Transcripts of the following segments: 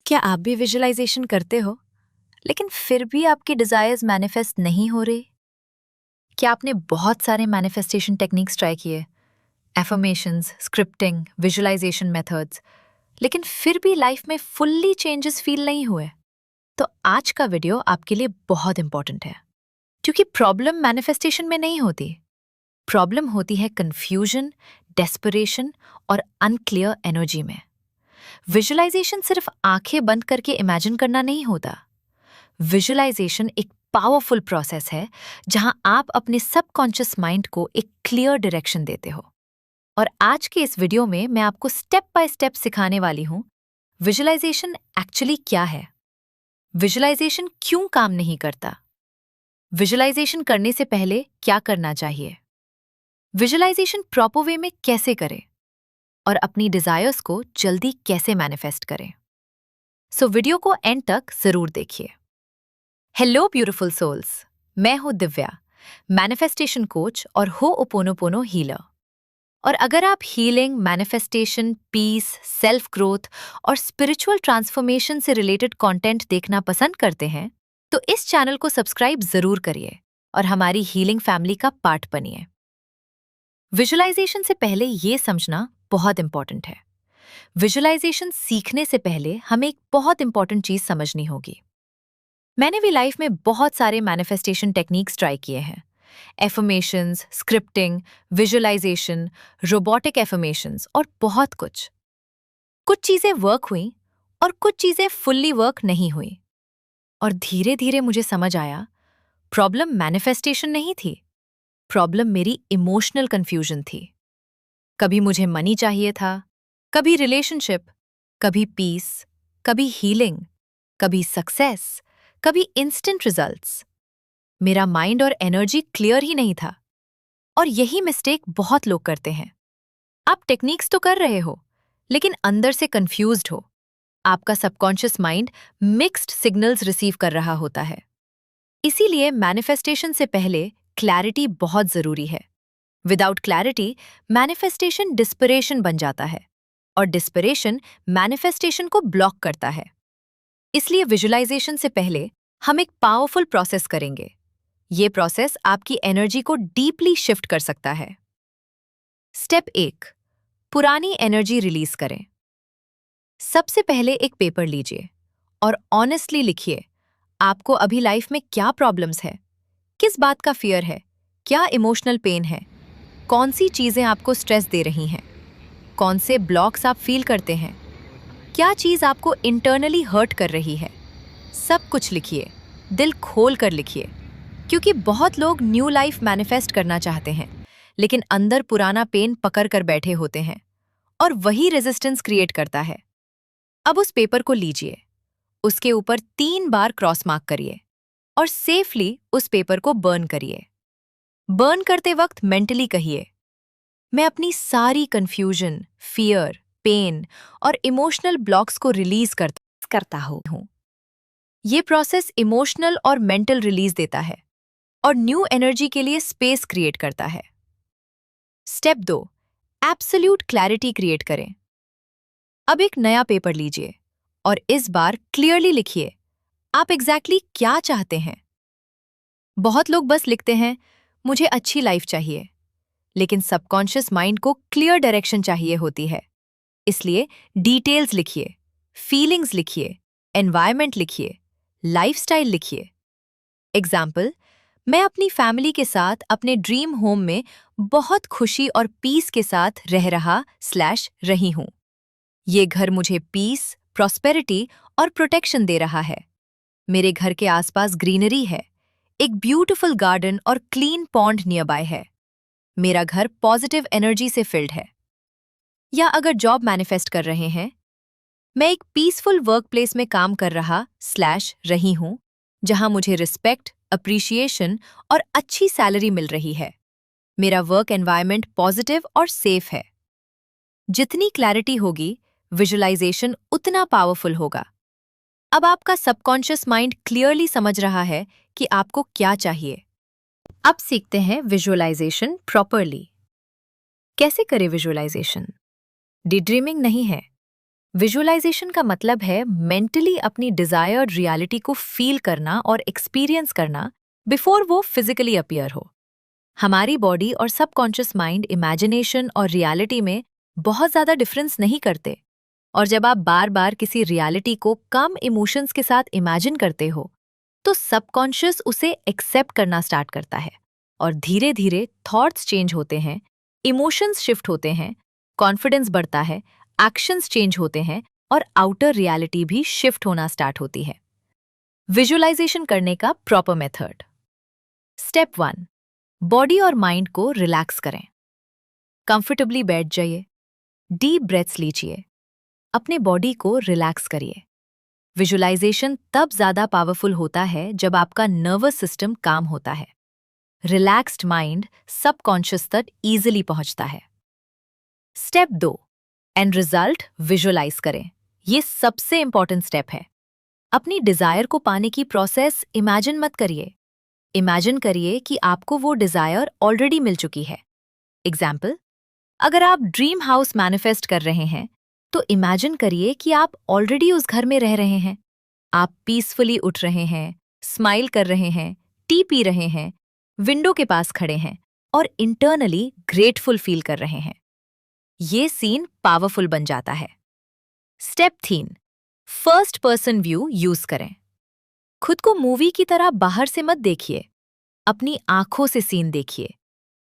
क्या आप भी विजुअलाइजेशन करते हो लेकिन फिर भी आपके डिजायर्स मैनिफेस्ट नहीं हो रहे? क्या आपने बहुत सारे मैनिफेस्टेशन टेक्निक्स ट्राई किए, एफर्मेशंस, स्क्रिप्टिंग, विजुअलाइजेशन मेथड्स, लेकिन फिर भी लाइफ में फुल्ली चेंजेस फील नहीं हुए? तो आज का वीडियो आपके लिए बहुत इंपॉर्टेंट है, क्योंकि प्रॉब्लम मैनिफेस्टेशन में नहीं होती। प्रॉब्लम होती है कंफ्यूजन, डेस्परेशन और अनक्लियर एनर्जी में। विजुअलाइजेशन सिर्फ आंखें बंद करके इमेजिन करना नहीं होता। विजुअलाइजेशन एक पावरफुल प्रोसेस है जहां आप अपने सबकॉन्शियस माइंड को एक क्लियर डायरेक्शन देते हो। और आज के इस वीडियो में मैं आपको स्टेप बाय स्टेप सिखाने वाली हूं विजुअलाइजेशन एक्चुअली क्या है, विजुअलाइजेशन क्यों काम नहीं करता, विजुअलाइजेशन करने से पहले क्या करना चाहिए, विजुअलाइजेशन प्रॉपर वे में कैसे करें और अपनी डिजायर्स को जल्दी कैसे मैनिफेस्ट करें। सो वीडियो को एंड तक जरूर देखिए। हेलो ब्यूटीफुल सोल्स, मैं हूं दिव्या, मैनिफेस्टेशन कोच और होओपोनोपोनो हीलर। और अगर आप healing, manifestation, peace, self growth और स्पिरिचुअल ट्रांसफॉर्मेशन से रिलेटेड कंटेंट देखना पसंद करते हैं तो इस चैनल को सब्सक्राइब जरूर करिए और हमारी हीलिंग फैमिली का पार्ट बनिए। विजुअलाइजेशन से पहले ये समझना बहुत इंपॉर्टेंट है। विजुअलाइजेशन सीखने से पहले हमें एक बहुत इंपॉर्टेंट चीज समझनी होगी। मैंने भी लाइफ में बहुत सारे मैनिफेस्टेशन टेक्निक्स ट्राई किए हैं, affirmations, scripting, visualisation, robotic affirmations और बहुत कुछ। कुछ चीजें वर्क हुई और कुछ चीजें फुल्ली वर्क नहीं हुई। और धीरे धीरे मुझे समझ आया प्रॉब्लम मैनिफेस्टेशन नहीं थी, प्रॉब्लम मेरी इमोशनल कंफ्यूजन थी। कभी मुझे मनी चाहिए था, कभी रिलेशनशिप, कभी पीस, कभी हीलिंग, कभी सक्सेस, कभी इंस्टेंट रिजल्ट्स। मेरा माइंड और एनर्जी क्लियर ही नहीं था। और यही मिस्टेक बहुत लोग करते हैं। आप टेक्निक्स तो कर रहे हो, लेकिन अंदर से कंफ्यूज्ड हो। आपका subconscious mind mixed signals receive कर रहा होता है। इसीलिए मैनिफेस्टेशन से पहले क्लैरिटी बहुत जरूरी है। विदाउट क्लैरिटी मैनिफेस्टेशन डिस्परेशन बन जाता है और डिस्परेशन मैनिफेस्टेशन को ब्लॉक करता है। इसलिए विजुअलाइजेशन से पहले हम एक पावरफुल प्रोसेस करेंगे। ये प्रोसेस आपकी एनर्जी को डीपली शिफ्ट कर सकता है। स्टेप 1, पुरानी एनर्जी रिलीज करें। सबसे पहले एक पेपर लीजिए और ऑनेस्टली लिखिए आपको अभी लाइफ में क्या प्रॉब्लम्स है, किस बात का फियर है, क्या इमोशनल पेन है, कौन सी चीजें आपको स्ट्रेस दे रही हैं, कौन से ब्लॉक्स आप फील करते हैं, क्या चीज आपको इंटरनली हर्ट कर रही है। सब कुछ लिखिए, दिल खोल कर लिखिए, क्योंकि बहुत लोग न्यू लाइफ मैनिफेस्ट करना चाहते हैं लेकिन अंदर पुराना पेन पकड़ कर बैठे होते हैं और वही रेजिस्टेंस क्रिएट करता है। अब उस पेपर को लीजिए, उसके ऊपर 3 बार क्रॉस मार्क करिए और सेफली उस पेपर को बर्न करिए। बर्न करते वक्त मेंटली कहिए, मैं अपनी सारी कंफ्यूजन, फियर, पेन और इमोशनल ब्लॉक्स को रिलीज करता हूँ। ये प्रोसेस इमोशनल और मेंटल रिलीज देता है और न्यू एनर्जी के लिए स्पेस क्रिएट करता है। स्टेप 2, एब्सोल्यूट क्लैरिटी क्रिएट करें। अब एक नया पेपर लीजिए और इस बार क्लियरली लिखिए आप एग्जैक्टली क्या चाहते हैं। बहुत लोग बस लिखते हैं मुझे अच्छी लाइफ चाहिए, लेकिन सबकॉन्शियस माइंड को क्लियर डायरेक्शन चाहिए होती है। इसलिए डिटेल्स लिखिए, फीलिंग्स लिखिए, एनवायरनमेंट लिखिए, लाइफस्टाइल लिखिए। एग्जाम्पल, मैं अपनी फैमिली के साथ अपने ड्रीम होम में बहुत खुशी और पीस के साथ रही हूं। ये घर मुझे पीस, प्रॉस्पेरिटी और प्रोटेक्शन दे रहा है। मेरे घर के आसपास ग्रीनरी है, एक ब्यूटीफुल गार्डन और क्लीन पॉन्ड नियरबाय है। मेरा घर पॉजिटिव एनर्जी से फिल्ड है। या अगर जॉब मैनिफेस्ट कर रहे हैं, मैं एक पीसफुल वर्क प्लेस में काम कर रही हूं, जहां मुझे रिस्पेक्ट, अप्रिशिएशन और अच्छी सैलरी मिल रही है। मेरा वर्क एनवायरनमेंट पॉजिटिव और सेफ है। जितनी क्लैरिटी होगी, विजुअलाइजेशन उतना पावरफुल होगा। अब आपका सबकॉन्शियस माइंड क्लियरली समझ रहा है कि आपको क्या चाहिए। अब सीखते हैं विजुअलाइजेशन प्रॉपरली। कैसे करें विजुअलाइजेशन? डीड्रीमिंग नहीं है, विजुअलाइजेशन का मतलब है मेंटली अपनी डिजायर्ड रियलिटी को फील करना और एक्सपीरियंस करना बिफोर वो फिजिकली अपीयर हो। हमारी बॉडी और सबकॉन्शियस माइंड इमेजिनेशन और रियलिटी में बहुत ज़्यादा डिफरेंस नहीं करते, और जब आप बार बार किसी रियलिटी को कम इमोशंस के साथ इमेजिन करते हो तो सबकॉन्शियस उसे एक्सेप्ट करना स्टार्ट करता है, और धीरे धीरे थॉट्स चेंज होते हैं, इमोशंस शिफ्ट होते हैं, कॉन्फिडेंस बढ़ता है, एक्शंस चेंज होते हैं और आउटर रियलिटी भी शिफ्ट होना स्टार्ट होती है। विजुअलाइजेशन करने का प्रॉपर मेथड। स्टेप 1, बॉडी और माइंड को रिलैक्स करें। कंफर्टेबली बैठ जाइए, डीप ब्रेथ्स लीजिए, अपने बॉडी को रिलैक्स करिए। विजुअलाइजेशन तब ज्यादा पावरफुल होता है जब आपका नर्वस सिस्टम काम होता है। रिलैक्स्ड माइंड सबकॉन्शियस तक इजीली पहुंचता है। स्टेप 2, एंड रिजल्ट विजुअलाइज करें। ये सबसे इंपॉर्टेंट स्टेप है। अपनी डिजायर को पाने की प्रोसेस इमेजिन मत करिए। इमेजिन करिए कि आपको वो डिजायर ऑलरेडी मिल चुकी है। एग्जाम्पल, अगर आप ड्रीम हाउस मैनिफेस्ट कर रहे हैं तो इमेजिन करिए कि आप ऑलरेडी उस घर में रह रहे हैं। आप पीसफुली उठ रहे हैं, स्माइल कर रहे हैं, टी पी रहे हैं, विंडो के पास खड़े हैं और इंटरनली ग्रेटफुल फील कर रहे हैं। ये सीन पावरफुल बन जाता है। Step 3, first person view use करें। खुद को मूवी की तरह बाहर से मत देखिए, अपनी आंखों से सीन देखिए,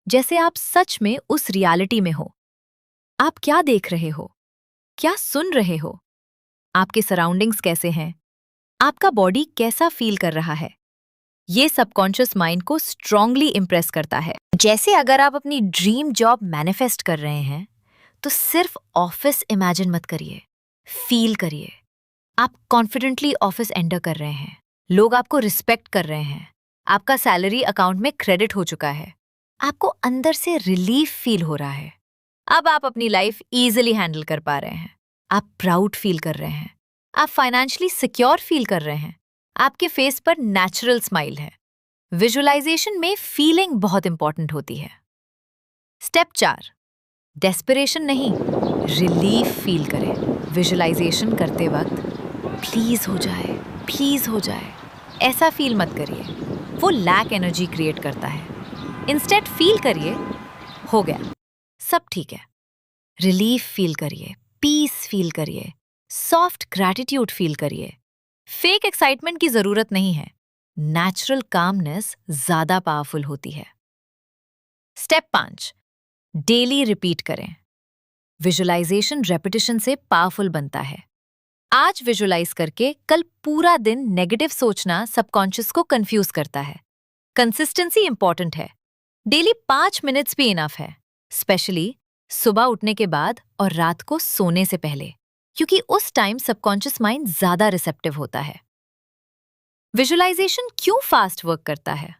जैसे आप सच में उस रियलिटी में हो। आप क्या देख रहे हो, क्या सुन रहे हो, आपके सराउंडिंग्स कैसे हैं, आपका बॉडी कैसा फील कर रहा है। ये सबकॉन्शियस माइंड को स्ट्रांगली इंप्रेस करता है। जैसे अगर आप अपनी ड्रीम जॉब मैनिफेस्ट कर रहे हैं तो सिर्फ ऑफिस इमेजिन मत करिए, फील करिए। आप कॉन्फिडेंटली ऑफिस एंटर कर रहे हैं, लोग आपको रिस्पेक्ट कर रहे हैं, आपका सैलरी अकाउंट में क्रेडिट हो चुका है, आपको अंदर से रिलीफ फील हो रहा है। अब आप अपनी लाइफ इजीली हैंडल कर पा रहे हैं, आप प्राउड फील कर रहे हैं, आप फाइनेंशियली सिक्योर फील कर रहे हैं, आपके फेस पर नेचुरल स्माइल है। विजुअलाइजेशन में फीलिंग बहुत इंपॉर्टेंट होती है। स्टेप 4, डेस्परेशन नहीं, रिलीफ फील करें। विजुअलाइजेशन करते वक्त प्लीज हो जाए, प्लीज हो जाए ऐसा फील मत करिए, वो लैक एनर्जी क्रिएट करता है। इंस्टेड फील करिए, हो गया, सब ठीक है। रिलीफ फील करिए, पीस फील करिए, सॉफ्ट ग्रैटिट्यूड फील करिए। फेक एक्साइटमेंट की जरूरत नहीं है, नेचुरल कामनेस ज्यादा पावरफुल होती है। स्टेप 5, डेली रिपीट करें। विजुअलाइजेशन रेपिटेशन से पावरफुल बनता है। आज विजुअलाइज करके कल पूरा दिन नेगेटिव सोचना सबकॉन्शियस को कंफ्यूज करता है। कंसिस्टेंसी इंपॉर्टेंट है। डेली 5 मिनट्स भी इनफ है, स्पेशली सुबह उठने के बाद और रात को सोने से पहले, क्योंकि उस टाइम सबकॉन्शियस माइंड ज्यादा रिसेप्टिव होता है। विजुअलाइजेशन क्यों फास्ट वर्क करता है?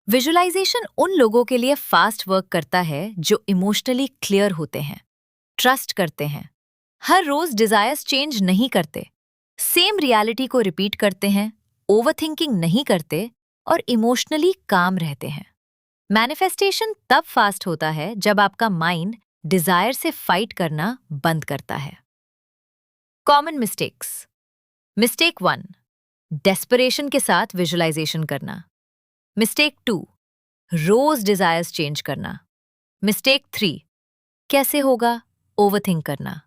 विजुअलाइजेशन उन लोगों के लिए फास्ट वर्क करता है जो इमोशनली क्लियर होते हैं, ट्रस्ट करते हैं, हर रोज डिजायर्स चेंज नहीं करते, सेम रियलिटी को रिपीट करते हैं, ओवरथिंकिंग नहीं करते और इमोशनली काम रहते हैं। मैनिफेस्टेशन तब फास्ट होता है जब आपका माइंड डिजायर से फाइट करना बंद करता है। Common mistakes. मिस्टेक 1, डेस्परेशन के साथ विजुअलाइजेशन करना। मिस्टेक 2, रोज डिजायर्स चेंज करना। मिस्टेक 3, कैसे होगा, ओवरथिंक करना।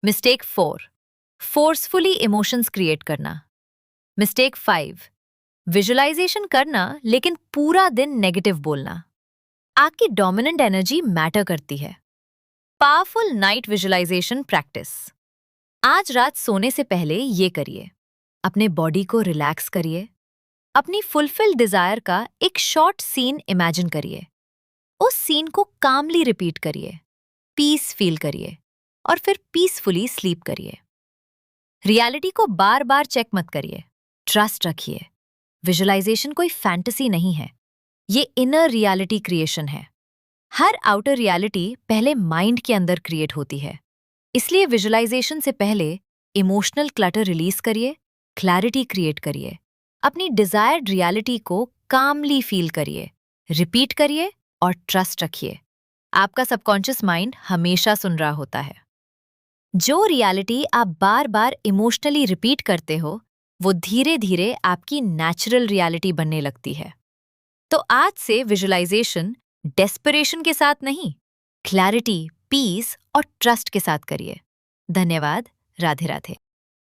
मिस्टेक 4, फोर्सफुली इमोशंस क्रिएट करना। मिस्टेक 5, विजुअलाइजेशन करना लेकिन पूरा दिन नेगेटिव बोलना। आपकी डोमिनेंट एनर्जी मैटर करती है। Powerful night visualisation practice. आज रात सोने से पहले ये करिए, अपने बॉडी को रिलैक्स करिए, अपनी फुलफिल डिजायर का एक शॉर्ट सीन इमेजिन करिए, उस सीन को कामली रिपीट करिए, पीस फील करिए और फिर पीसफुली स्लीप करिए। रियलिटी को बार बार चेक मत करिए, ट्रस्ट रखिए। विजुअलाइजेशन कोई फैंटेसी नहीं है, ये इनर रियलिटी क्रिएशन है। हर आउटर रियलिटी पहले माइंड के अंदर क्रिएट होती है, इसलिए विजुअलाइजेशन से पहले इमोशनल क्लटर रिलीज करिए, क्लैरिटी क्रिएट करिए, अपनी डिजायर्ड रियलिटी को कामली फील करिए, रिपीट करिए और ट्रस्ट रखिए। आपका सबकॉन्शियस माइंड हमेशा सुन रहा होता है। जो रियलिटी आप बार बार इमोशनली रिपीट करते हो, वो धीरे धीरे आपकी नेचुरल रियलिटी बनने लगती है। तो आज से विजुअलाइजेशन डेस्परेशन के साथ नहीं, क्लैरिटी, पीस और ट्रस्ट के साथ करिए। धन्यवाद। राधे राधे।